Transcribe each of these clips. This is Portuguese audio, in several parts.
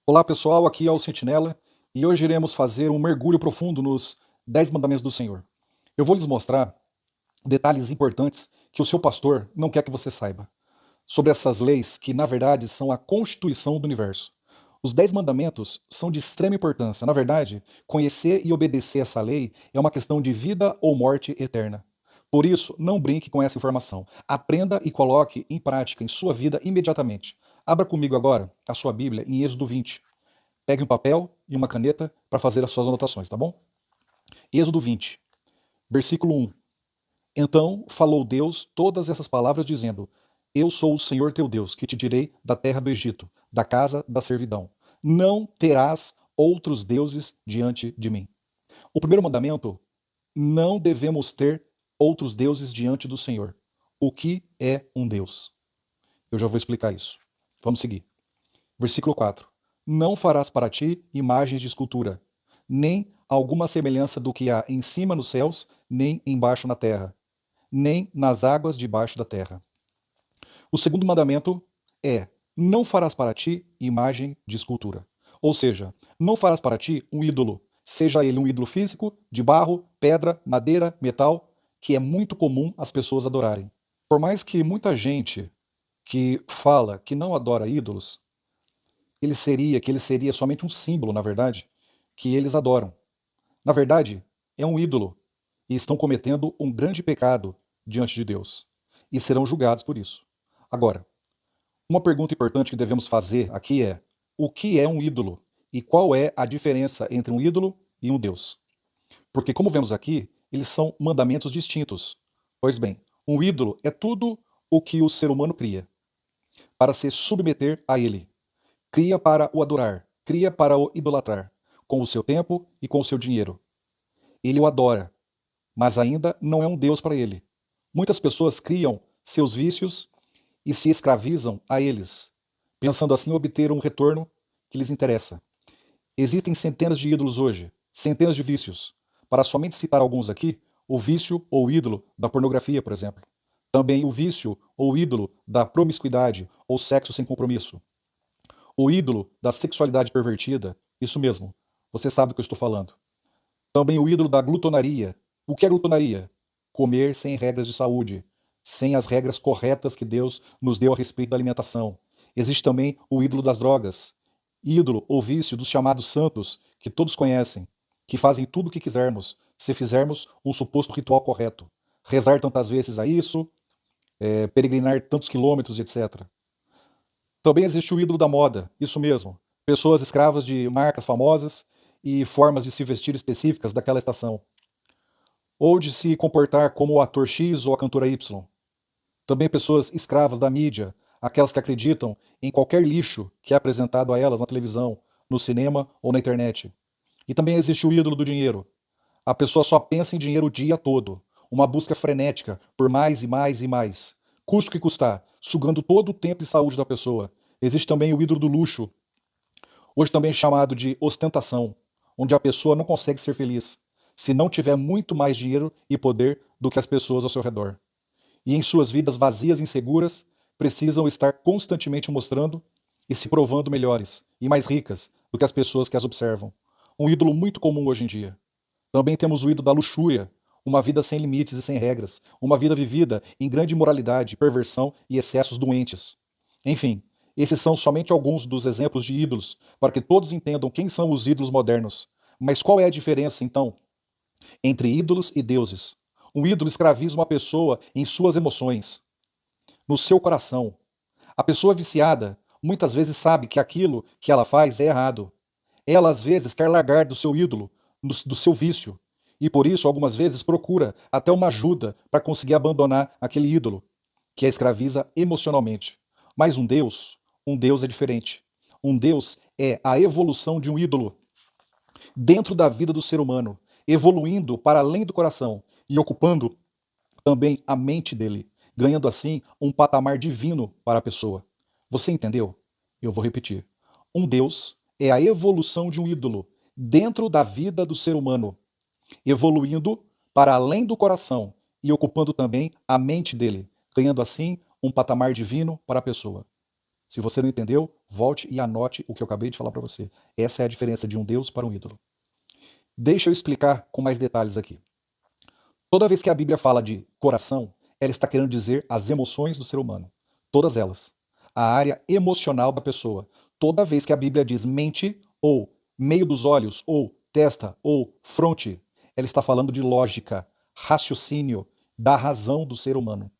Olá pessoal, aqui é o Sentinela e hoje iremos fazer um mergulho profundo nos 10 mandamentos do Senhor. Eu vou lhes mostrar detalhes importantes que o seu pastor não quer que você saiba, sobre essas leis que na verdade são a constituição do universo. Os 10 mandamentos são de extrema importância. Na verdade, conhecer e obedecer essa lei é uma questão de vida ou morte eterna. Por isso, não brinque com essa informação. Aprenda e coloque em prática em sua vida imediatamente. Abra comigo agora a sua Bíblia em Êxodo 20. Pegue um papel e uma caneta para fazer as suas anotações, tá bom? Êxodo 20, versículo 1. Então falou Deus todas essas palavras, dizendo: Eu sou o Senhor teu Deus, que te tirei da terra do Egito, da casa da servidão. Não terás outros deuses diante de mim. O primeiro mandamento: não devemos ter outros deuses diante do Senhor. O que é um Deus? Eu já vou explicar isso. Vamos seguir. Versículo 4. Não farás para ti imagens de escultura, nem alguma semelhança do que há em cima nos céus, nem embaixo na terra, nem nas águas debaixo da terra. O segundo mandamento é: não farás para ti imagem de escultura. Ou seja, não farás para ti um ídolo, seja ele um ídolo físico, de barro, pedra, madeira, metal, que é muito comum as pessoas adorarem. Por mais que muita gente que fala que não adora ídolos, ele seria somente um símbolo, na verdade, que eles adoram. Na verdade, é um ídolo e estão cometendo um grande pecado diante de Deus e serão julgados por isso. Agora, uma pergunta importante que devemos fazer aqui é: o que é um ídolo e qual é a diferença entre um ídolo e um Deus? Porque, como vemos aqui, eles são mandamentos distintos. Pois bem, um ídolo é tudo o que o ser humano cria para se submeter a ele. Cria para o adorar, cria para o idolatrar, com o seu tempo e com o seu dinheiro. Ele o adora, mas ainda não é um Deus para ele. Muitas pessoas criam seus vícios e se escravizam a eles, pensando assim obter um retorno que lhes interessa. Existem centenas de ídolos hoje, centenas de vícios. Para somente citar alguns aqui, o vício ou ídolo da pornografia, por exemplo. Também o vício ou ídolo da promiscuidade ou sexo sem compromisso. O ídolo da sexualidade pervertida, isso mesmo, você sabe do que eu estou falando. Também o ídolo da glutonaria. O que é glutonaria? Comer sem regras de saúde, sem as regras corretas que Deus nos deu a respeito da alimentação. Existe também o ídolo das drogas, ídolo ou vício dos chamados santos, que todos conhecem, que fazem tudo o que quisermos, se fizermos um suposto ritual correto. Rezar tantas vezes a isso, peregrinar tantos quilômetros, etc. Também existe o ídolo da moda, isso mesmo. Pessoas escravas de marcas famosas e formas de se vestir específicas daquela estação. Ou de se comportar como o ator X ou a cantora Y. Também pessoas escravas da mídia, aquelas que acreditam em qualquer lixo que é apresentado a elas na televisão, no cinema ou na internet. E também existe o ídolo do dinheiro. A pessoa só pensa em dinheiro o dia todo. Uma busca frenética por mais e mais e mais. Custe o que custar, sugando todo o tempo e saúde da pessoa. Existe também o ídolo do luxo, hoje também chamado de ostentação, onde a pessoa não consegue ser feliz se não tiver muito mais dinheiro e poder do que as pessoas ao seu redor. E em suas vidas vazias e inseguras, precisam estar constantemente mostrando e se provando melhores e mais ricas do que as pessoas que as observam. Um ídolo muito comum hoje em dia. Também temos o ídolo da luxúria, uma vida sem limites e sem regras, uma vida vivida em grande imoralidade, perversão e excessos doentes. Enfim, esses são somente alguns dos exemplos de ídolos, para que todos entendam quem são os ídolos modernos. Mas qual é a diferença, então, entre ídolos e deuses? Um ídolo escraviza uma pessoa em suas emoções, no seu coração. A pessoa viciada muitas vezes sabe que aquilo que ela faz é errado. Ela, às vezes, quer largar do seu ídolo, do seu vício, e por isso, algumas vezes, procura até uma ajuda para conseguir abandonar aquele ídolo que a escraviza emocionalmente. Mas um Deus é diferente. Um Deus é a evolução de um ídolo dentro da vida do ser humano, evoluindo para além do coração e ocupando também a mente dele, ganhando assim um patamar divino para a pessoa. Você entendeu? Eu vou repetir. Um Deus é a evolução de um ídolo dentro da vida do ser humano, evoluindo para além do coração e ocupando também a mente dele, ganhando assim um patamar divino para a pessoa. Se você não entendeu, volte e anote o que eu acabei de falar para você. Essa é a diferença de um Deus para um ídolo. Deixa eu explicar com mais detalhes aqui. Toda vez que a Bíblia fala de coração, ela está querendo dizer as emoções do ser humano. Todas elas. A área emocional da pessoa. Toda vez que a Bíblia diz mente, ou meio dos olhos, ou testa, ou fronte, ela está falando de lógica, raciocínio, da razão do ser humano.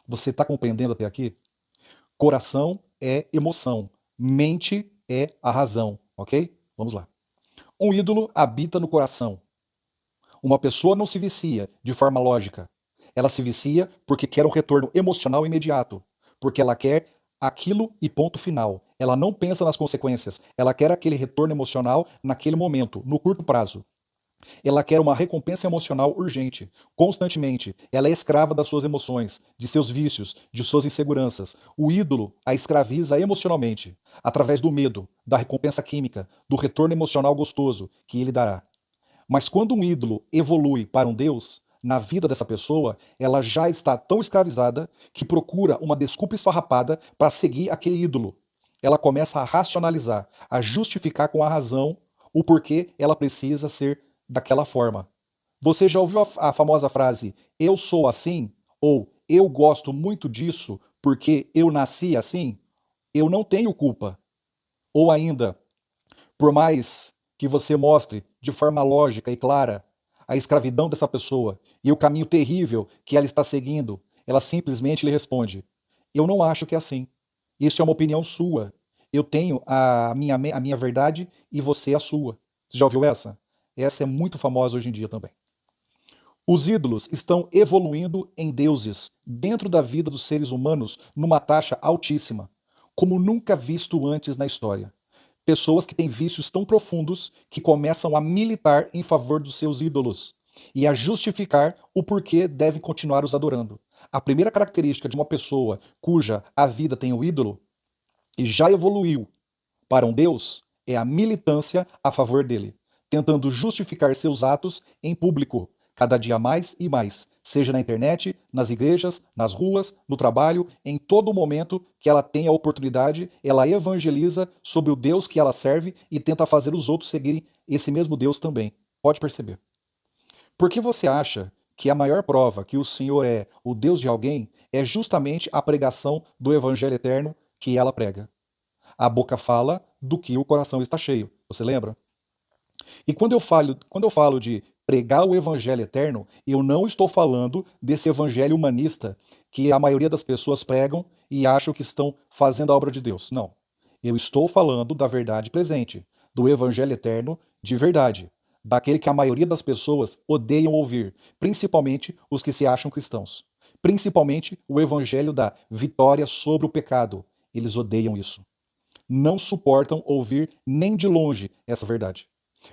Você está compreendendo até aqui? Coração é emoção. Mente é a razão, ok? Vamos lá. Um ídolo habita no coração. Uma pessoa não se vicia de forma lógica. Ela se vicia porque quer um retorno emocional imediato. Porque ela quer aquilo e ponto final. Ela não pensa nas consequências. Ela quer aquele retorno emocional naquele momento, no curto prazo. Ela quer uma recompensa emocional urgente, constantemente. Ela é escrava das suas emoções, de seus vícios, de suas inseguranças. O ídolo a escraviza emocionalmente, através do medo, da recompensa química, do retorno emocional gostoso que ele dará. Mas quando um ídolo evolui para um Deus, na vida dessa pessoa, ela já está tão escravizada que procura uma desculpa esfarrapada para seguir aquele ídolo. Ela começa a racionalizar, a justificar com a razão o porquê ela precisa ser daquela forma. Você já ouviu a famosa frase eu sou assim? Ou eu gosto muito disso porque eu nasci assim? Eu não tenho culpa. Ou ainda, por mais que você mostre de forma lógica e clara a escravidão dessa pessoa e o caminho terrível que ela está seguindo, ela simplesmente lhe responde: eu não acho que é assim. Isso é uma opinião sua. Eu tenho a minha verdade e você a sua. Você já ouviu essa? Essa é muito famosa hoje em dia também. Os ídolos estão evoluindo em deuses dentro da vida dos seres humanos numa taxa altíssima, como nunca visto antes na história. Pessoas que têm vícios tão profundos que começam a militar em favor dos seus ídolos e a justificar o porquê devem continuar os adorando. A primeira característica de uma pessoa cuja a vida tem o ídolo e já evoluiu para um Deus é a militância a favor dele, tentando justificar seus atos em público, cada dia mais e mais, seja na internet, nas igrejas, nas ruas, no trabalho, em todo momento que ela tem a oportunidade, ela evangeliza sobre o Deus que ela serve e tenta fazer os outros seguirem esse mesmo Deus também. Pode perceber. Por que você acha que a maior prova que o Senhor é o Deus de alguém é justamente a pregação do Evangelho eterno que ela prega? A boca fala do que o coração está cheio. Você lembra? E quando eu falo de pregar o evangelho eterno, eu não estou falando desse evangelho humanista que a maioria das pessoas pregam e acham que estão fazendo a obra de Deus. Não. Eu estou falando da verdade presente, do evangelho eterno de verdade, daquele que a maioria das pessoas odeiam ouvir, principalmente os que se acham cristãos. Principalmente o evangelho da vitória sobre o pecado. Eles odeiam isso. Não suportam ouvir nem de longe essa verdade.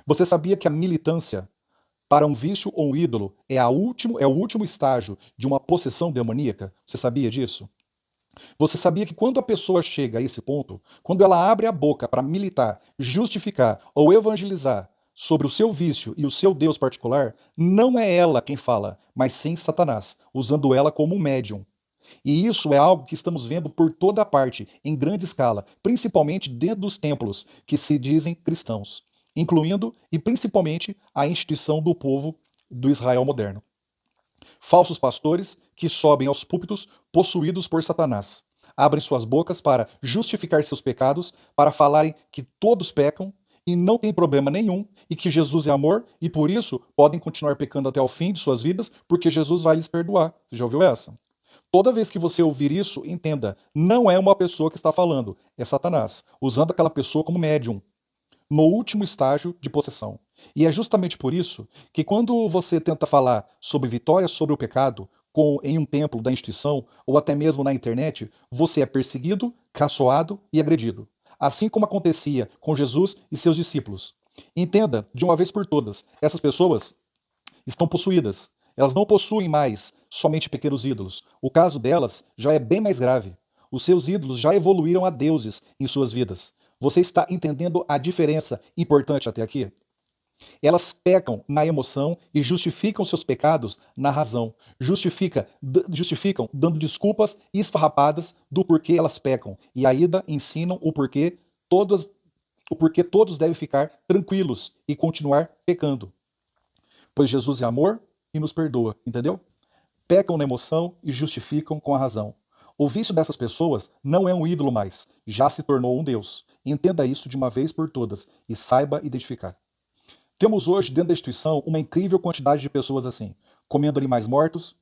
Você sabia que a militância para um vício ou um ídolo é o último estágio de uma possessão demoníaca? Você sabia disso? Você sabia que quando a pessoa chega a esse ponto, quando ela abre a boca para militar, justificar ou evangelizar sobre o seu vício e o seu Deus particular, não é ela quem fala, mas sim Satanás, usando ela como um médium. E isso é algo que estamos vendo por toda parte, em grande escala, principalmente dentro dos templos que se dizem cristãos, incluindo e principalmente a instituição do povo do Israel moderno. Falsos pastores que sobem aos púlpitos possuídos por Satanás. Abrem suas bocas para justificar seus pecados, para falarem que todos pecam e não tem problema nenhum, e que Jesus é amor, e por isso podem continuar pecando até o fim de suas vidas, porque Jesus vai lhes perdoar. Você já ouviu essa? Toda vez que você ouvir isso, entenda, não é uma pessoa que está falando, é Satanás, usando aquela pessoa como médium, no último estágio de possessão. E é justamente por isso que quando você tenta falar sobre vitória sobre o pecado, em um templo da instituição, ou até mesmo na internet, você é perseguido, caçoado e agredido. Assim como acontecia com Jesus e seus discípulos. Entenda, de uma vez por todas, essas pessoas estão possuídas. Elas não possuem mais somente pequenos ídolos. O caso delas já é bem mais grave. Os seus ídolos já evoluíram a deuses em suas vidas. Você está entendendo a diferença importante até aqui? Elas pecam na emoção e justificam seus pecados na razão. Justificam dando desculpas esfarrapadas do porquê elas pecam. E ainda ensinam o porquê todos devem ficar tranquilos e continuar pecando. Pois Jesus é amor e nos perdoa, entendeu? Pecam na emoção e justificam com a razão. O vício dessas pessoas não é um ídolo mais, já se tornou um Deus. Entenda isso de uma vez por todas e saiba identificar. Temos hoje, dentro da instituição, uma incrível quantidade de pessoas assim, comendo animais mortos,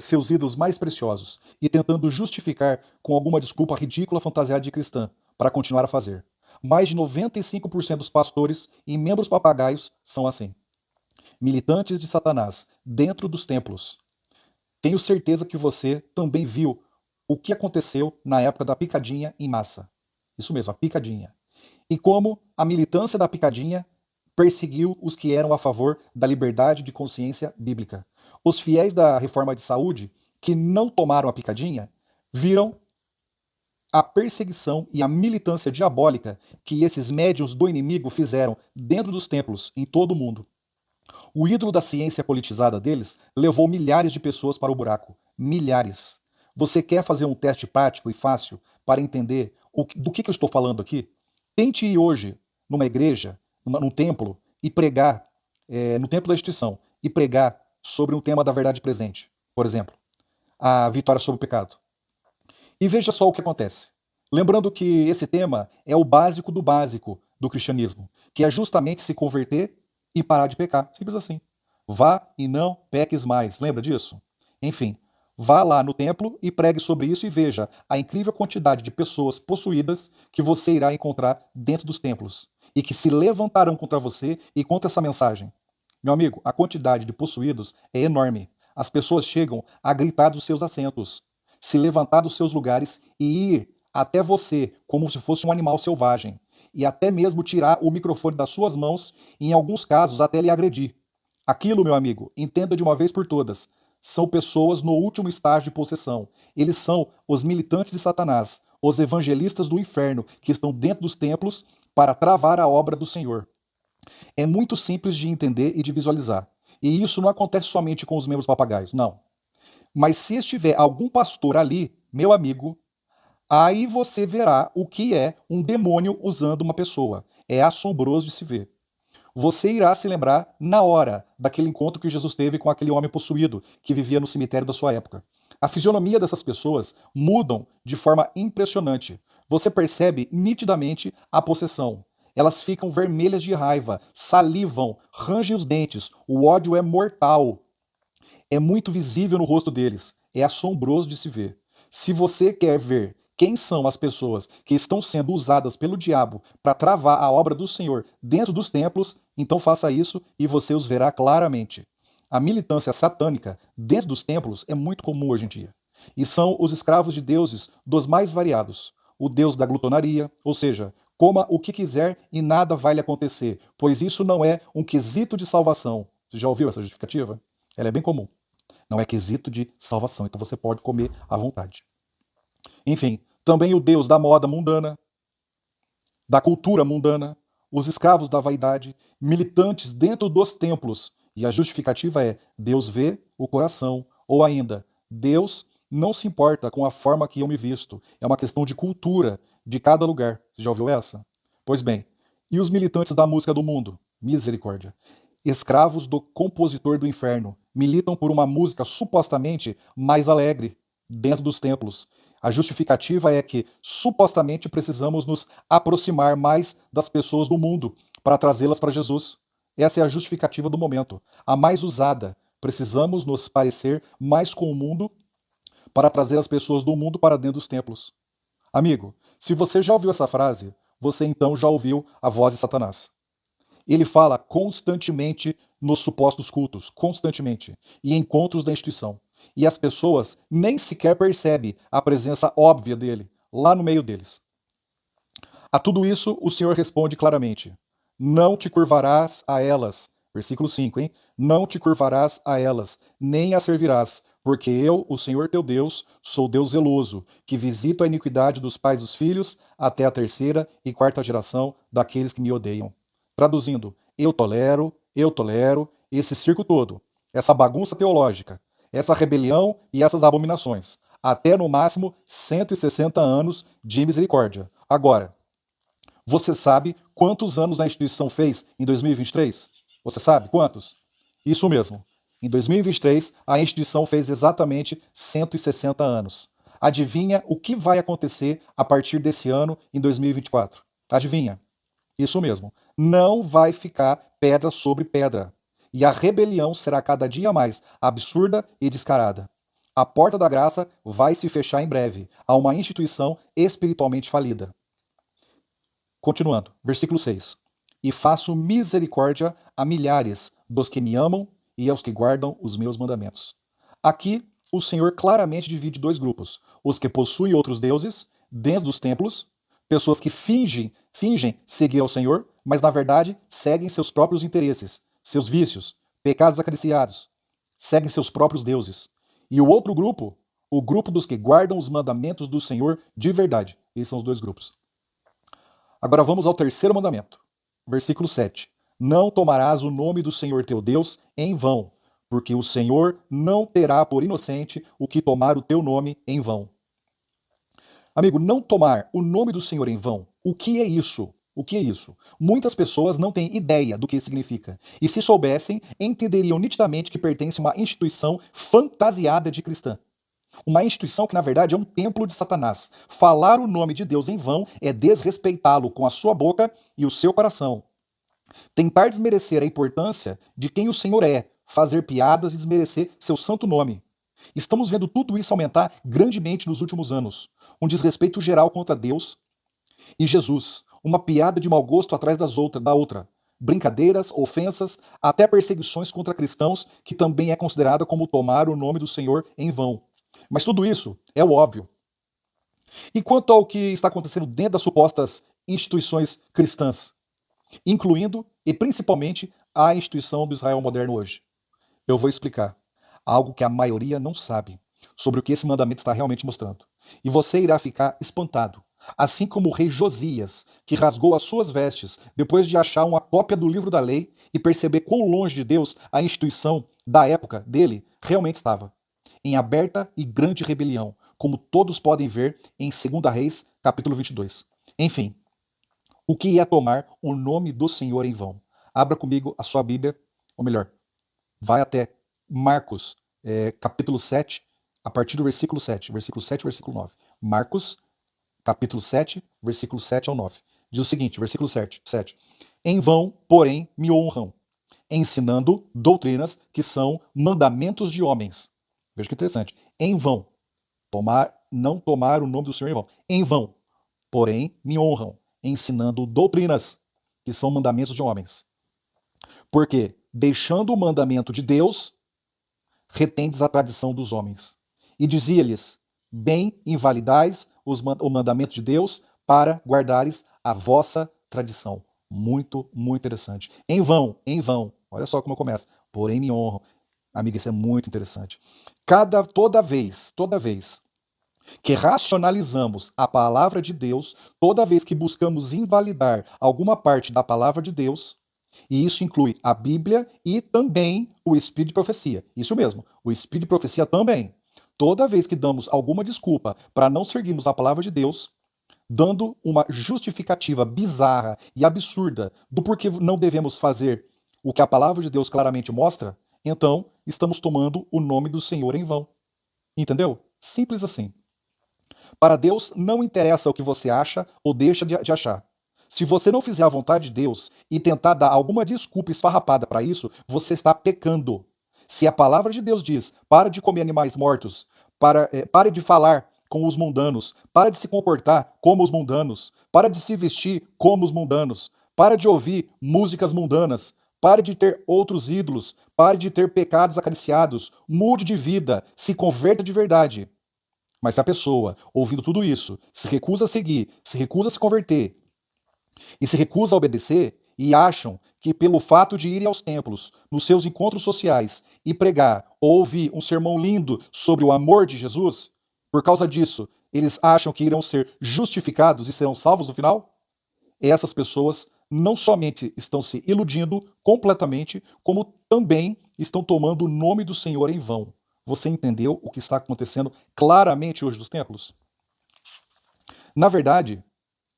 seus ídolos mais preciosos, e tentando justificar com alguma desculpa ridícula fantasiada de cristã, para continuar a fazer. Mais de 95% dos pastores e membros papagaios são assim. Militantes de Satanás, dentro dos templos. Tenho certeza que você também viu o que aconteceu na época da picadinha em massa. Isso mesmo, a picadinha. E como a militância da picadinha perseguiu os que eram a favor da liberdade de consciência bíblica. Os fiéis da reforma de saúde, que não tomaram a picadinha, viram a perseguição e a militância diabólica que esses médiuns do inimigo fizeram dentro dos templos em todo o mundo. O ídolo da ciência politizada deles levou milhares de pessoas para o buraco. Milhares. Você quer fazer um teste prático e fácil para entender do que eu estou falando aqui? Tente ir hoje numa igreja, num templo, e pregar, no templo da instituição, e pregar sobre um tema da verdade presente. Por exemplo, a vitória sobre o pecado. E veja só o que acontece. Lembrando que esse tema é o básico do cristianismo, que é justamente se converter e parar de pecar. Simples assim. Vá e não peques mais. Lembra disso? Enfim, vá lá no templo e pregue sobre isso e veja a incrível quantidade de pessoas possuídas que você irá encontrar dentro dos templos e que se levantarão contra você e contra essa mensagem. Meu amigo, a quantidade de possuídos é enorme. As pessoas chegam a gritar dos seus assentos, se levantar dos seus lugares e ir até você como se fosse um animal selvagem e até mesmo tirar o microfone das suas mãos e, em alguns casos, até lhe agredir. Aquilo, meu amigo, entenda de uma vez por todas, são pessoas no último estágio de possessão. Eles são os militantes de Satanás, os evangelistas do inferno que estão dentro dos templos para travar a obra do Senhor. É muito simples de entender e de visualizar. E isso não acontece somente com os membros papagaios, não. Mas se estiver algum pastor ali, meu amigo, aí você verá o que é um demônio usando uma pessoa. É assombroso de se ver. Você irá se lembrar na hora daquele encontro que Jesus teve com aquele homem possuído que vivia no cemitério da sua época. A fisionomia dessas pessoas mudam de forma impressionante. Você percebe nitidamente a possessão. Elas ficam vermelhas de raiva, salivam, rangem os dentes. O ódio é mortal. É muito visível no rosto deles. É assombroso de se ver. Se você quer ver quem são as pessoas que estão sendo usadas pelo diabo para travar a obra do Senhor dentro dos templos, então faça isso e você os verá claramente. A militância satânica dentro dos templos é muito comum hoje em dia. E são os escravos de deuses dos mais variados. O deus da glutonaria, ou seja, coma o que quiser e nada vai lhe acontecer, pois isso não é um quesito de salvação. Você já ouviu essa justificativa? Ela é bem comum. Não é quesito de salvação, então você pode comer à vontade. Enfim, também o deus da moda mundana, da cultura mundana, os escravos da vaidade, militantes dentro dos templos. E a justificativa é: Deus vê o coração. Ou ainda, Deus não se importa com a forma que eu me visto. É uma questão de cultura de cada lugar. Você já ouviu essa? Pois bem, e os militantes da música do mundo? Misericórdia. Escravos do compositor do inferno, militam por uma música supostamente mais alegre dentro dos templos. A justificativa é que supostamente precisamos nos aproximar mais das pessoas do mundo para trazê-las para Jesus. Essa é a justificativa do momento, a mais usada. Precisamos nos parecer mais com o mundo para trazer as pessoas do mundo para dentro dos templos. Amigo, se você já ouviu essa frase, você então já ouviu a voz de Satanás. Ele fala constantemente nos supostos cultos, constantemente, e encontros da instituição. E as pessoas nem sequer percebem a presença óbvia dele lá no meio deles. A tudo isso, o Senhor responde claramente: não te curvarás a elas. Versículo 5, hein? Não te curvarás a elas, nem as servirás, porque eu, o Senhor teu Deus, sou Deus zeloso, que visito a iniquidade dos pais dos filhos até a terceira e quarta geração daqueles que me odeiam. Traduzindo, eu tolero esse circo todo, essa bagunça teológica, essa rebelião e essas abominações. Até no máximo 160 anos de misericórdia. Agora, você sabe quantos anos a instituição fez em 2023? Você sabe quantos? Isso mesmo. Em 2023, a instituição fez exatamente 160 anos. Adivinha o que vai acontecer a partir desse ano, em 2024? Adivinha? Isso mesmo. Não vai ficar pedra sobre pedra. E a rebelião será cada dia mais absurda e descarada. A porta da graça vai se fechar em breve a uma instituição espiritualmente falida. Continuando, versículo 6. E faço misericórdia a milhares dos que me amam e aos que guardam os meus mandamentos. Aqui, o Senhor claramente divide dois grupos: os que possuem outros deuses dentro dos templos, pessoas que fingem seguir ao Senhor, mas na verdade seguem seus próprios interesses, seus vícios, pecados acariciados, seguem seus próprios deuses. E o outro grupo, o grupo dos que guardam os mandamentos do Senhor de verdade. Esses são os dois grupos. Agora vamos ao terceiro mandamento. Versículo 7. Não tomarás o nome do Senhor teu Deus em vão, porque o Senhor não terá por inocente o que tomar o teu nome em vão. Amigo, não tomar o nome do Senhor em vão, o que é isso? O que é isso? Muitas pessoas não têm ideia do que isso significa. E se soubessem, entenderiam nitidamente que pertence a uma instituição fantasiada de cristã. Uma instituição que, na verdade, é um templo de Satanás. Falar o nome de Deus em vão é desrespeitá-lo com a sua boca e o seu coração. Tentar desmerecer a importância de quem o Senhor é, fazer piadas e desmerecer seu santo nome. Estamos vendo tudo isso aumentar grandemente nos últimos anos. Um desrespeito geral contra Deus e Jesus. Uma piada de mau gosto atrás da outra. Brincadeiras, ofensas, até perseguições contra cristãos, que também é considerada como tomar o nome do Senhor em vão. Mas tudo isso é o óbvio. E quanto ao que está acontecendo dentro das supostas instituições cristãs, incluindo e principalmente a instituição do Israel moderno hoje? Eu vou explicar algo que a maioria não sabe sobre o que esse mandamento está realmente mostrando. E você irá ficar espantado, assim como o rei Josias, que rasgou as suas vestes depois de achar uma cópia do livro da lei e perceber quão longe de Deus a instituição da época dele realmente estava. Em aberta e grande rebelião, como todos podem ver em 2 Reis, capítulo 22. Enfim, o que é tomar o nome do Senhor em vão? Abra comigo a sua Bíblia, ou melhor, vai até Marcos, capítulo 7, a partir do versículo 7, versículo 9. Marcos, capítulo 7, versículo 7 ao 9. Diz o seguinte, versículo 7. Em vão, porém, me honram, ensinando doutrinas que são mandamentos de homens. Veja que interessante. Em vão. Não tomar o nome do Senhor em vão. Em vão. Porém, me honram, ensinando doutrinas que são mandamentos de homens. Porque, deixando o mandamento de Deus, retendes a tradição dos homens. E dizia-lhes: bem invalidais o mandamento de Deus para guardares a vossa tradição. Muito, muito interessante. Em vão. Olha só como começa. Porém me honram. Amiga, isso é muito interessante. Toda vez que racionalizamos a palavra de Deus, toda vez que buscamos invalidar alguma parte da palavra de Deus, e isso inclui a Bíblia e também o Espírito de profecia. Isso mesmo, o Espírito de profecia também. Toda vez que damos alguma desculpa para não seguirmos a palavra de Deus, dando uma justificativa bizarra e absurda do porquê não devemos fazer o que a palavra de Deus claramente mostra, então estamos tomando o nome do Senhor em vão. Entendeu? Simples assim. Para Deus não interessa o que você acha ou deixa de achar. Se você não fizer a vontade de Deus e tentar dar alguma desculpa esfarrapada para isso, você está pecando. Se a palavra de Deus diz, para de comer animais mortos, pare de falar com os mundanos, para de se comportar como os mundanos, para de se vestir como os mundanos, para de ouvir músicas mundanas, pare de ter outros ídolos, pare de ter pecados acariciados, mude de vida, se converta de verdade. Mas se a pessoa, ouvindo tudo isso, se recusa a seguir, se recusa a se converter e se recusa a obedecer, e acham que pelo fato de irem aos templos, nos seus encontros sociais, e pregar ou ouvir um sermão lindo sobre o amor de Jesus, por causa disso, eles acham que irão ser justificados e serão salvos no final? Essas pessoas não somente estão se iludindo completamente, como também estão tomando o nome do Senhor em vão. Você entendeu o que está acontecendo claramente hoje nos templos? Na verdade,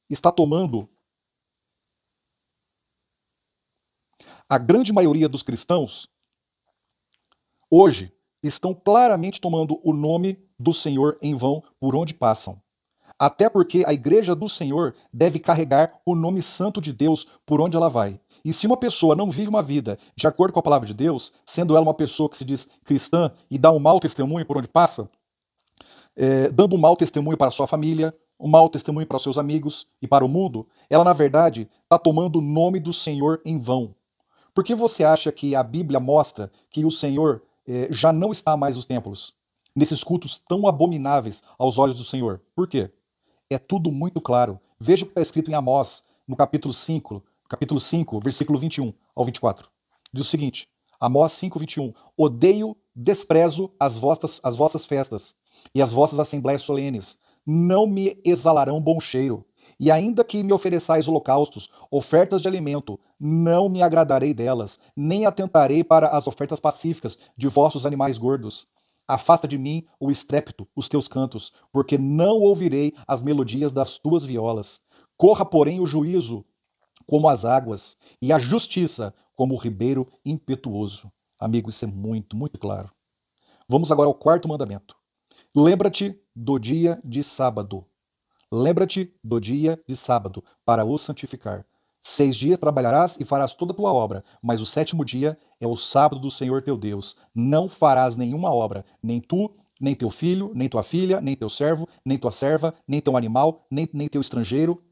está tomando a grande maioria dos cristãos hoje estão claramente tomando o nome do Senhor em vão por onde passam. Até porque a igreja do Senhor deve carregar o nome santo de Deus por onde ela vai. E se uma pessoa não vive uma vida de acordo com a palavra de Deus, sendo ela uma pessoa que se diz cristã e dá um mau testemunho por onde passa, dando um mau testemunho para a sua família, um mau testemunho para os seus amigos e para o mundo, ela na verdade está tomando o nome do Senhor em vão. Por que você acha que a Bíblia mostra que o Senhor já não está mais nos templos, nesses cultos tão abomináveis aos olhos do Senhor? Por quê? É tudo muito claro. Veja o que está escrito em Amós, no capítulo 5, versículo 21 ao 24. Diz o seguinte, Amós 5, 21. Odeio, desprezo as vossas festas e as vossas assembleias solenes. Não me exalarão bom cheiro. E ainda que me ofereçais holocaustos, ofertas de alimento, não me agradarei delas, nem atentarei para as ofertas pacíficas de vossos animais gordos. Afasta de mim o estrépito, os teus cantos, porque não ouvirei as melodias das tuas violas. Corra, porém, o juízo como as águas, e a justiça como o ribeiro impetuoso. Amigo, isso é muito, muito claro. Vamos agora ao quarto mandamento. Lembra-te do dia de sábado. Lembra-te do dia de sábado, para o santificar. 6 dias trabalharás e farás toda a tua obra, mas o sétimo dia é o sábado do Senhor teu Deus. Não farás nenhuma obra, nem tu, nem teu filho, nem tua filha, nem teu servo, nem tua serva, nem teu animal, nem teu estrangeiro,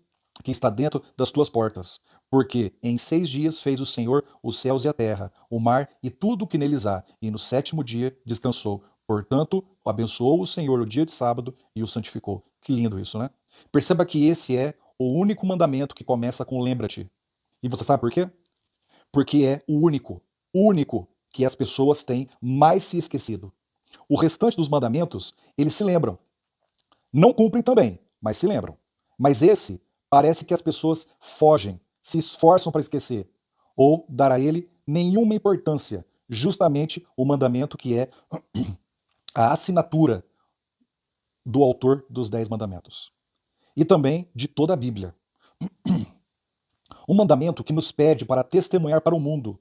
que está dentro das tuas portas. Porque em 6 dias fez o Senhor os céus e a terra, o mar e tudo o que neles há, e no sétimo dia descansou. Portanto, abençoou o Senhor o dia de sábado e o santificou. Que lindo isso, né? Perceba que esse é o único mandamento que começa com lembra-te. E você sabe por quê? Porque é o único que as pessoas têm mais se esquecido. O restante dos mandamentos, eles se lembram. Não cumprem também, mas se lembram. Mas esse, parece que as pessoas fogem, se esforçam para esquecer, ou dar a ele nenhuma importância, justamente o mandamento que é a assinatura do autor dos 10 mandamentos. E também de toda a Bíblia. Um mandamento que nos pede para testemunhar para o mundo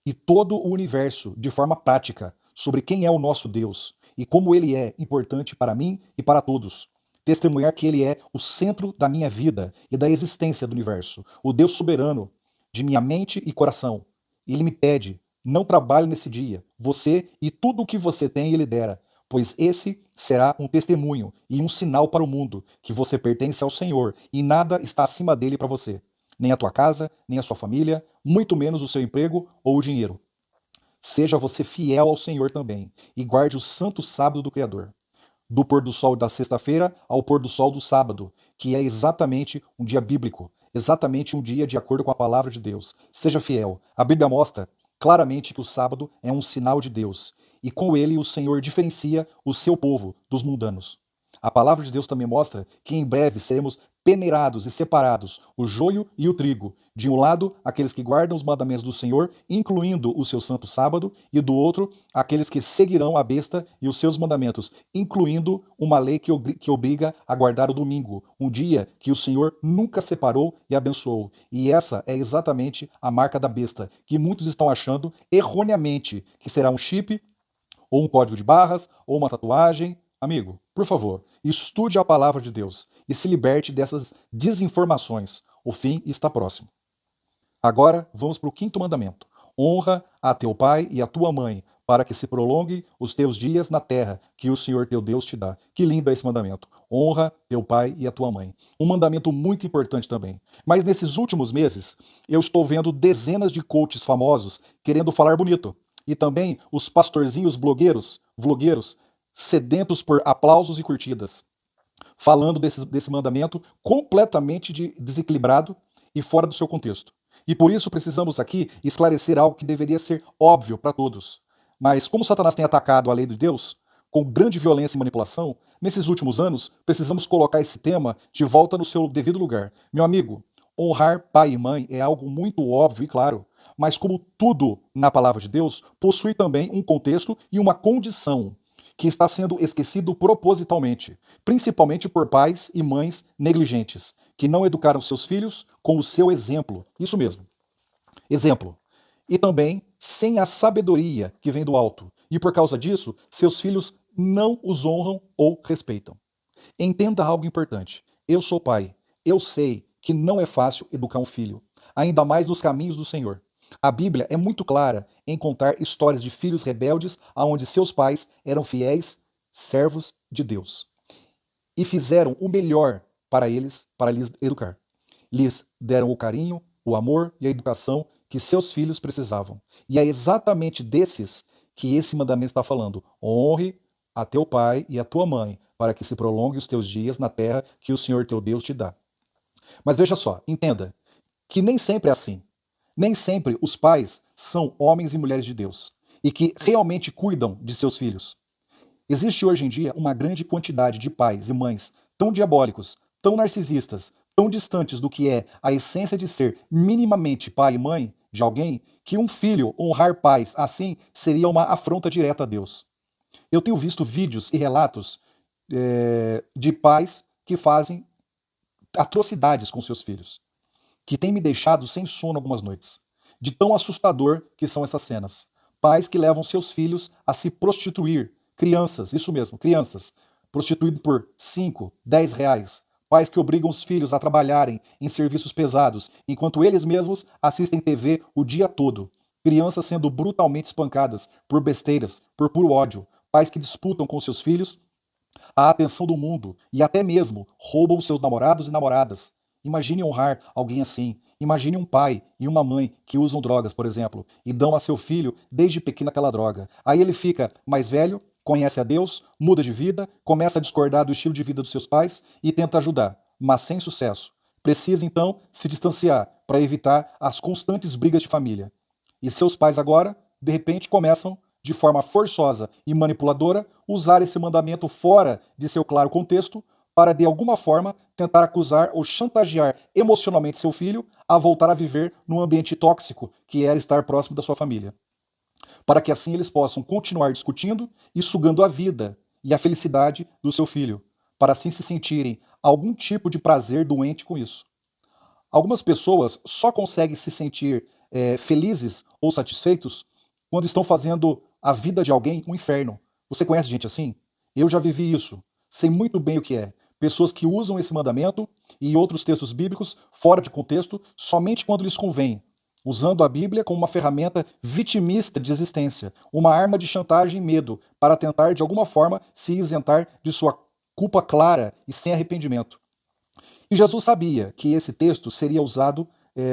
e todo o universo de forma prática sobre quem é o nosso Deus e como ele é importante para mim e para todos. Testemunhar que ele é o centro da minha vida e da existência do universo, o Deus soberano de minha mente e coração. Ele me pede, não trabalhe nesse dia, você e tudo o que você tem ele dera, pois esse será um testemunho e um sinal para o mundo que você pertence ao Senhor e nada está acima dele para você. Nem a tua casa, nem a sua família, muito menos o seu emprego ou o dinheiro. Seja você fiel ao Senhor também e guarde o santo sábado do Criador. Do pôr do sol da sexta-feira ao pôr do sol do sábado, que é exatamente um dia bíblico, exatamente um dia de acordo com a palavra de Deus. Seja fiel. A Bíblia mostra claramente que o sábado é um sinal de Deus, e com ele o Senhor diferencia o seu povo dos mundanos. A palavra de Deus também mostra que em breve seremos peneirados e separados, o joio e o trigo. De um lado, aqueles que guardam os mandamentos do Senhor, incluindo o seu santo sábado, e do outro, aqueles que seguirão a besta e os seus mandamentos, incluindo uma lei que obriga a guardar o domingo, um dia que o Senhor nunca separou e abençoou. E essa é exatamente a marca da besta, que muitos estão achando erroneamente que será um chip, ou um código de barras, ou uma tatuagem. Amigo, por favor, estude a palavra de Deus e se liberte dessas desinformações. O fim está próximo. Agora, vamos para o quinto mandamento. Honra a teu pai e a tua mãe, para que se prolongue os teus dias na terra que o Senhor teu Deus te dá. Que lindo é esse mandamento. Honra teu pai e a tua mãe. Um mandamento muito importante também. Mas nesses últimos meses, eu estou vendo dezenas de coaches famosos querendo falar bonito. E também os pastorzinhos vlogueiros, sedentos por aplausos e curtidas, falando desse mandamento completamente desequilibrado e fora do seu contexto. E por isso precisamos aqui esclarecer algo que deveria ser óbvio para todos. Mas como Satanás tem atacado a lei de Deus, com grande violência e manipulação, nesses últimos anos precisamos colocar esse tema de volta no seu devido lugar. Meu amigo, honrar pai e mãe é algo muito óbvio e claro, mas como tudo na palavra de Deus, possui também um contexto e uma condição que está sendo esquecido propositalmente, principalmente por pais e mães negligentes, que não educaram seus filhos com o seu exemplo. Isso mesmo, exemplo. E também sem a sabedoria que vem do alto. E por causa disso, seus filhos não os honram ou respeitam. Entenda algo importante. Eu sou pai. Eu sei que não é fácil educar um filho, ainda mais nos caminhos do Senhor. A Bíblia é muito clara em contar histórias de filhos rebeldes aonde seus pais eram fiéis servos de Deus e fizeram o melhor para lhes educar. Lhes deram o carinho, o amor e a educação que seus filhos precisavam. E é exatamente desses que esse mandamento está falando. Honre a teu pai e a tua mãe, para que se prolongue os teus dias na terra que o Senhor teu Deus te dá. Mas veja só, entenda que nem sempre é assim. Nem sempre os pais são homens e mulheres de Deus e que realmente cuidam de seus filhos. Existe hoje em dia uma grande quantidade de pais e mães tão diabólicos, tão narcisistas, tão distantes do que é a essência de ser minimamente pai e mãe de alguém, que um filho honrar pais assim seria uma afronta direta a Deus. Eu tenho visto vídeos e relatos de pais que fazem atrocidades com seus filhos, que tem me deixado sem sono algumas noites, de tão assustador que são essas cenas. Pais que levam seus filhos a se prostituir, crianças, isso mesmo, crianças, prostituído por 5, 10 reais. Pais que obrigam os filhos a trabalharem em serviços pesados, enquanto eles mesmos assistem TV o dia todo. Crianças sendo brutalmente espancadas por besteiras, por puro ódio. Pais que disputam com seus filhos a atenção do mundo e até mesmo roubam seus namorados e namoradas. Imagine honrar alguém assim. Imagine um pai e uma mãe que usam drogas, por exemplo, e dão a seu filho desde pequeno aquela droga. Aí ele fica mais velho, conhece a Deus, muda de vida, começa a discordar do estilo de vida dos seus pais e tenta ajudar, mas sem sucesso. Precisa então se distanciar para evitar as constantes brigas de família. E seus pais agora, de repente, começam, de forma forçosa e manipuladora, usar esse mandamento fora de seu claro contexto para, de alguma forma, tentar acusar ou chantagear emocionalmente seu filho a voltar a viver num ambiente tóxico que era estar próximo da sua família. Para que assim eles possam continuar discutindo e sugando a vida e a felicidade do seu filho, para assim se sentirem algum tipo de prazer doente com isso. Algumas pessoas só conseguem se sentir felizes ou satisfeitos quando estão fazendo a vida de alguém um inferno. Você conhece gente assim? Eu já vivi isso. Sei muito bem o que é. Pessoas que usam esse mandamento e outros textos bíblicos fora de contexto somente quando lhes convém, usando a Bíblia como uma ferramenta vitimista de existência, uma arma de chantagem e medo para tentar de alguma forma se isentar de sua culpa clara e sem arrependimento. E Jesus sabia que esse texto seria usado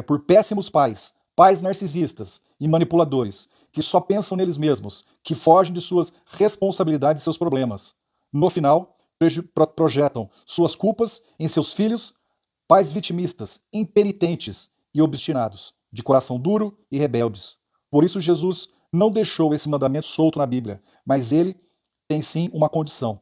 por péssimos pais, pais narcisistas e manipuladores, que só pensam neles mesmos, que fogem de suas responsabilidades e seus problemas. No final, projetam suas culpas em seus filhos, pais vitimistas, impenitentes e obstinados, de coração duro e rebeldes. Por isso Jesus não deixou esse mandamento solto na Bíblia, mas ele tem sim uma condição.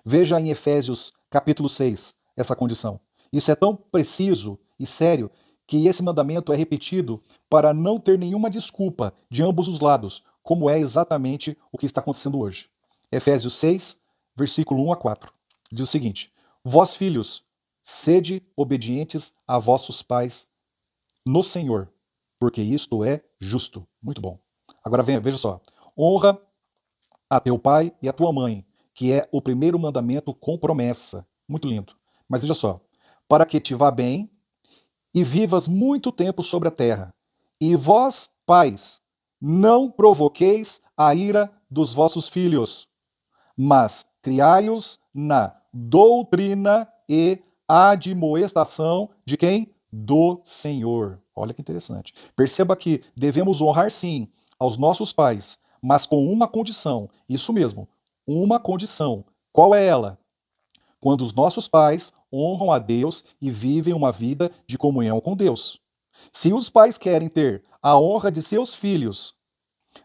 Veja em Efésios capítulo 6 essa condição. Isso é tão preciso e sério que esse mandamento é repetido para não ter nenhuma desculpa de ambos os lados, como é exatamente o que está acontecendo hoje. Efésios 6, versículo 1 a 4. Diz o seguinte: Vós, filhos, sede obedientes a vossos pais no Senhor, porque isto é justo. Muito bom. Agora veja só. Honra a teu pai e a tua mãe, que é o primeiro mandamento com promessa. Muito lindo. Mas veja só. Para que te vá bem e vivas muito tempo sobre a terra. E vós, pais, não provoqueis a ira dos vossos filhos, mas criai-os na doutrina e admoestação de quem? Do Senhor. Olha que interessante. Perceba que devemos honrar sim aos nossos pais, mas com uma condição. Isso mesmo, uma condição. Qual é ela? Quando os nossos pais honram a Deus e vivem uma vida de comunhão com Deus. Se os pais querem ter a honra de seus filhos,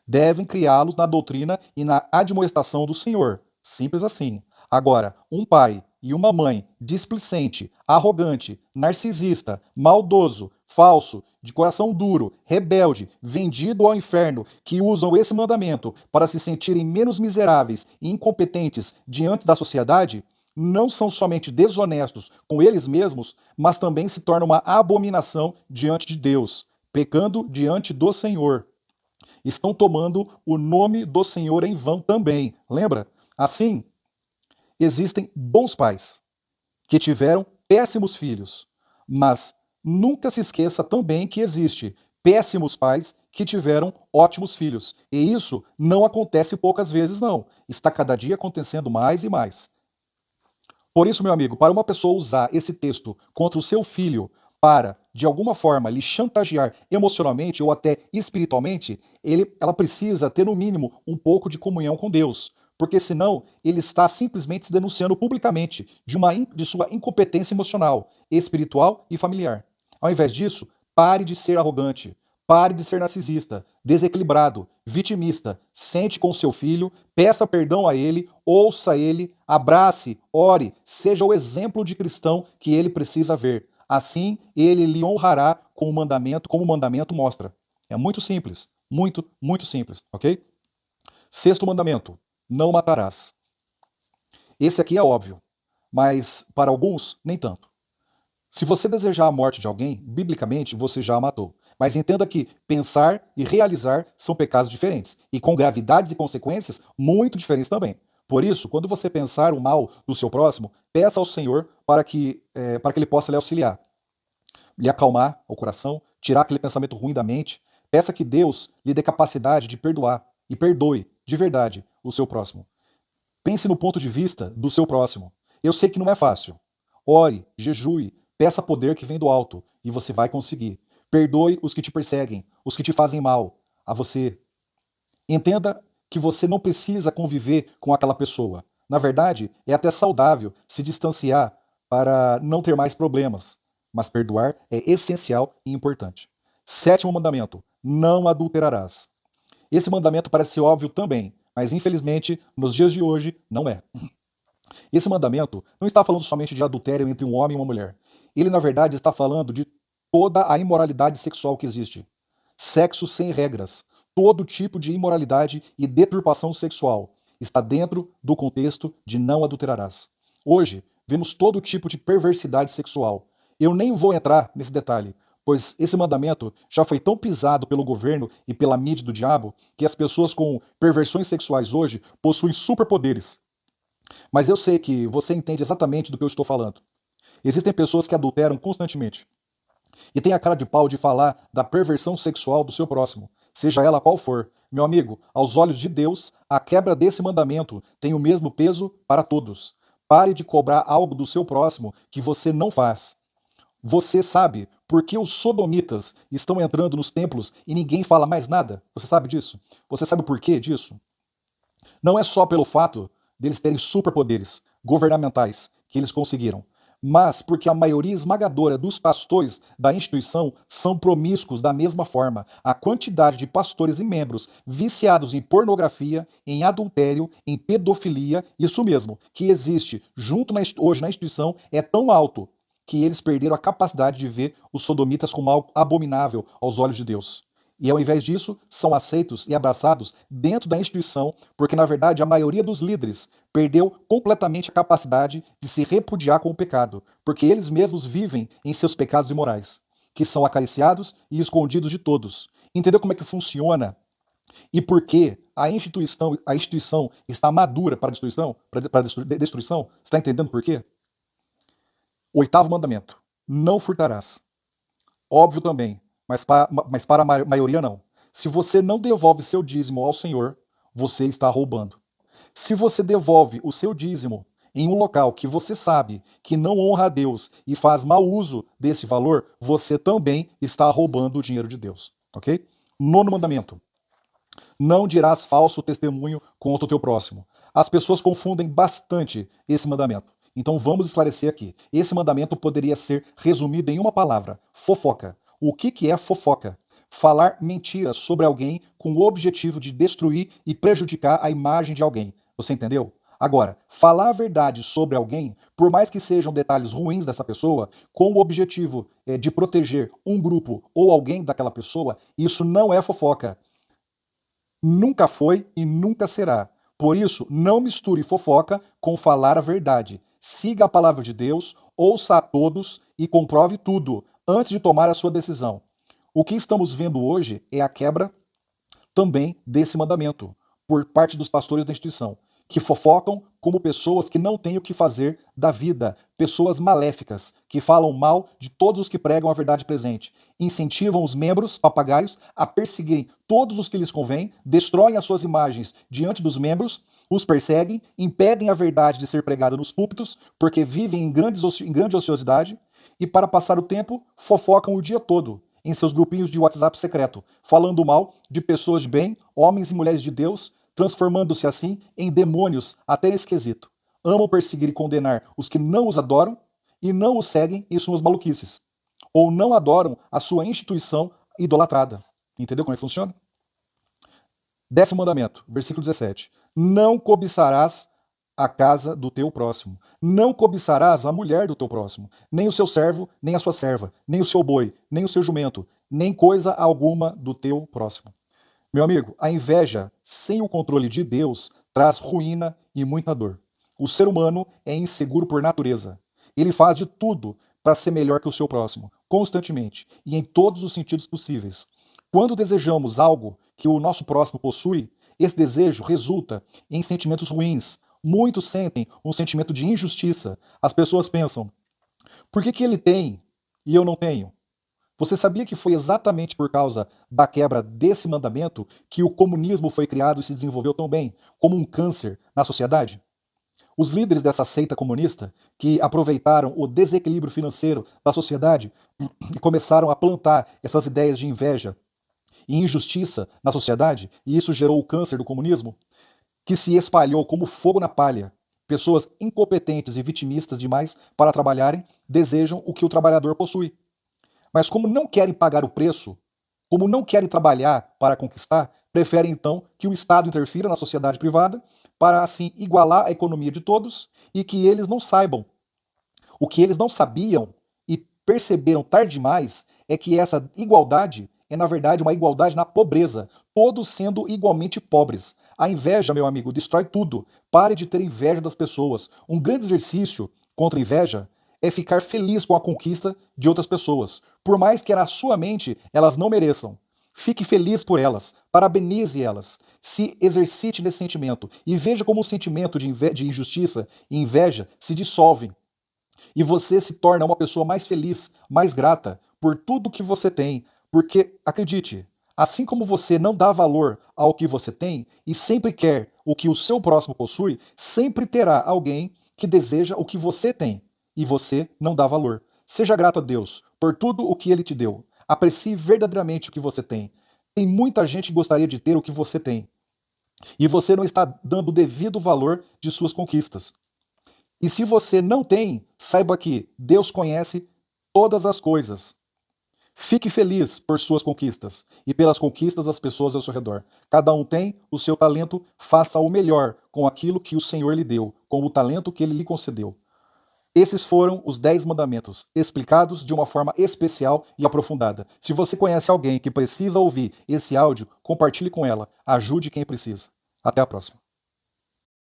devem criá-los na doutrina e na admoestação do Senhor. Simples assim. Agora, um pai e uma mãe displicente, arrogante, narcisista, maldoso, falso, de coração duro, rebelde, vendido ao inferno, que usam esse mandamento para se sentirem menos miseráveis e incompetentes diante da sociedade, não são somente desonestos com eles mesmos, mas também se tornam uma abominação diante de Deus, pecando diante do Senhor. Estão tomando o nome do Senhor em vão também. Lembra? Assim, existem bons pais que tiveram péssimos filhos, mas nunca se esqueça também que existe péssimos pais que tiveram ótimos filhos. E isso não acontece poucas vezes, não. Está cada dia acontecendo mais e mais. Por isso, meu amigo, para uma pessoa usar esse texto contra o seu filho para, de alguma forma, lhe chantagear emocionalmente ou até espiritualmente, ela precisa ter, no mínimo, um pouco de comunhão com Deus. Porque senão ele está simplesmente se denunciando publicamente de sua incompetência emocional, espiritual e familiar. Ao invés disso, pare de ser arrogante, pare de ser narcisista, desequilibrado, vitimista. Sente com seu filho, peça perdão a ele, ouça ele, abrace, ore, seja o exemplo de cristão que ele precisa ver. Assim, ele lhe honrará com o mandamento, como o mandamento mostra. É muito simples, muito, muito simples, ok? Sexto mandamento: não matarás. Esse aqui é óbvio, mas para alguns, nem tanto. Se você desejar a morte de alguém, biblicamente, você já a matou. Mas entenda que pensar e realizar são pecados diferentes, e com gravidades e consequências muito diferentes também. Por isso, quando você pensar o mal do seu próximo, peça ao Senhor para que ele possa lhe auxiliar, lhe acalmar o coração, tirar aquele pensamento ruim da mente. Peça que Deus lhe dê capacidade de perdoar e perdoe de verdade o seu próximo. Pense no ponto de vista do seu próximo. Eu sei que não é fácil. Ore, jejue, peça poder que vem do alto e você vai conseguir. Perdoe os que te perseguem, os que te fazem mal a você. Entenda que você não precisa conviver com aquela pessoa. Na verdade, é até saudável se distanciar para não ter mais problemas. Mas perdoar é essencial e importante. Sétimo mandamento: não adulterarás. Esse mandamento parece óbvio também, mas infelizmente, nos dias de hoje, não é. Esse mandamento não está falando somente de adultério entre um homem e uma mulher. Ele, na verdade, está falando de toda a imoralidade sexual que existe. Sexo sem regras, todo tipo de imoralidade e deturpação sexual está dentro do contexto de não adulterarás. Hoje, vemos todo tipo de perversidade sexual. Eu nem vou entrar nesse detalhe, pois esse mandamento já foi tão pisado pelo governo e pela mídia do diabo que as pessoas com perversões sexuais hoje possuem superpoderes. Mas eu sei que você entende exatamente do que eu estou falando. Existem pessoas que adulteram constantemente e têm a cara de pau de falar da perversão sexual do seu próximo, seja ela qual for. Meu amigo, aos olhos de Deus, a quebra desse mandamento tem o mesmo peso para todos. Pare de cobrar algo do seu próximo que você não faz. Você sabe por que os sodomitas estão entrando nos templos e ninguém fala mais nada? Você sabe disso? Você sabe o porquê disso? Não é só pelo fato deles terem superpoderes governamentais que eles conseguiram, mas porque a maioria esmagadora dos pastores da instituição são promíscuos da mesma forma. A quantidade de pastores e membros viciados em pornografia, em adultério, em pedofilia, isso mesmo, que existe hoje na instituição, é tão alto que eles perderam a capacidade de ver os sodomitas como algo abominável aos olhos de Deus. E ao invés disso, são aceitos e abraçados dentro da instituição, porque na verdade a maioria dos líderes perdeu completamente a capacidade de se repudiar com o pecado, porque eles mesmos vivem em seus pecados imorais, que são acariciados e escondidos de todos. Entendeu como é que funciona? E por que a instituição está madura para a destruição? Destruição? Você está entendendo por quê? Oitavo mandamento: não furtarás. Óbvio também, mas para a maioria não. Se você não devolve seu dízimo ao Senhor, você está roubando. Se você devolve o seu dízimo em um local que você sabe que não honra a Deus e faz mau uso desse valor, você também está roubando o dinheiro de Deus, ok? Nono mandamento: não dirás falso testemunho contra o teu próximo. As pessoas confundem bastante esse mandamento. Então vamos esclarecer aqui. Esse mandamento poderia ser resumido em uma palavra: fofoca. O que é fofoca? Falar mentiras sobre alguém com o objetivo de destruir e prejudicar a imagem de alguém. Você entendeu? Agora, falar a verdade sobre alguém, por mais que sejam detalhes ruins dessa pessoa, com o objetivo de proteger um grupo ou alguém daquela pessoa, isso não é fofoca. Nunca foi e nunca será. Por isso, não misture fofoca com falar a verdade. Siga a palavra de Deus, ouça a todos e comprove tudo antes de tomar a sua decisão. O que estamos vendo hoje é a quebra também desse mandamento por parte dos pastores da instituição, que fofocam como pessoas que não têm o que fazer da vida, pessoas maléficas, que falam mal de todos os que pregam a verdade presente, incentivam os membros papagaios a perseguirem todos os que lhes convém, destroem as suas imagens diante dos membros, os perseguem, impedem a verdade de ser pregada nos púlpitos, porque vivem em grande ociosidade, e para passar o tempo, fofocam o dia todo em seus grupinhos de WhatsApp secreto, falando mal de pessoas de bem, homens e mulheres de Deus, transformando-se assim em demônios até nesse quesito. Amam perseguir e condenar os que não os adoram e não os seguem em suas maluquices. Ou não adoram a sua instituição idolatrada. Entendeu como é que funciona? 10º mandamento, versículo 17. Não cobiçarás a casa do teu próximo. Não cobiçarás a mulher do teu próximo, nem o seu servo, nem a sua serva, nem o seu boi, nem o seu jumento, nem coisa alguma do teu próximo. Meu amigo, a inveja sem o controle de Deus traz ruína e muita dor. O ser humano é inseguro por natureza. Ele faz de tudo para ser melhor que o seu próximo, constantemente e em todos os sentidos possíveis. Quando desejamos algo que o nosso próximo possui, esse desejo resulta em sentimentos ruins. Muitos sentem um sentimento de injustiça. As pessoas pensam: por que ele tem e eu não tenho? Você sabia que foi exatamente por causa da quebra desse mandamento que o comunismo foi criado e se desenvolveu tão bem, como um câncer na sociedade? Os líderes dessa seita comunista, que aproveitaram o desequilíbrio financeiro da sociedade e começaram a plantar essas ideias de inveja e injustiça na sociedade, e isso gerou o câncer do comunismo, que se espalhou como fogo na palha. Pessoas incompetentes e vitimistas demais para trabalharem desejam o que o trabalhador possui. Mas como não querem pagar o preço, como não querem trabalhar para conquistar, preferem então que o Estado interfira na sociedade privada para assim igualar a economia de todos e que eles não saibam. O que eles não sabiam e perceberam tarde demais é que essa igualdade é, na verdade, uma igualdade na pobreza, todos sendo igualmente pobres. A inveja, meu amigo, destrói tudo. Pare de ter inveja das pessoas. Um grande exercício contra a inveja é ficar feliz com a conquista de outras pessoas, por mais que na sua mente elas não mereçam. Fique feliz por elas, parabenize elas, se exercite nesse sentimento e veja como o sentimento de injustiça e inveja se dissolvem. E você se torna uma pessoa mais feliz, mais grata por tudo que você tem, porque, acredite, assim como você não dá valor ao que você tem e sempre quer o que o seu próximo possui, sempre terá alguém que deseja o que você tem e você não dá valor. Seja grato a Deus por tudo o que Ele te deu. Aprecie verdadeiramente o que você tem. Tem muita gente que gostaria de ter o que você tem. E você não está dando o devido valor de suas conquistas. E se você não tem, saiba que Deus conhece todas as coisas. Fique feliz por suas conquistas e pelas conquistas das pessoas ao seu redor. Cada um tem o seu talento, faça o melhor com aquilo que o Senhor lhe deu, com o talento que Ele lhe concedeu. Esses foram os 10 mandamentos, explicados de uma forma especial e aprofundada. Se você conhece alguém que precisa ouvir esse áudio, compartilhe com ela. Ajude quem precisa. Até a próxima.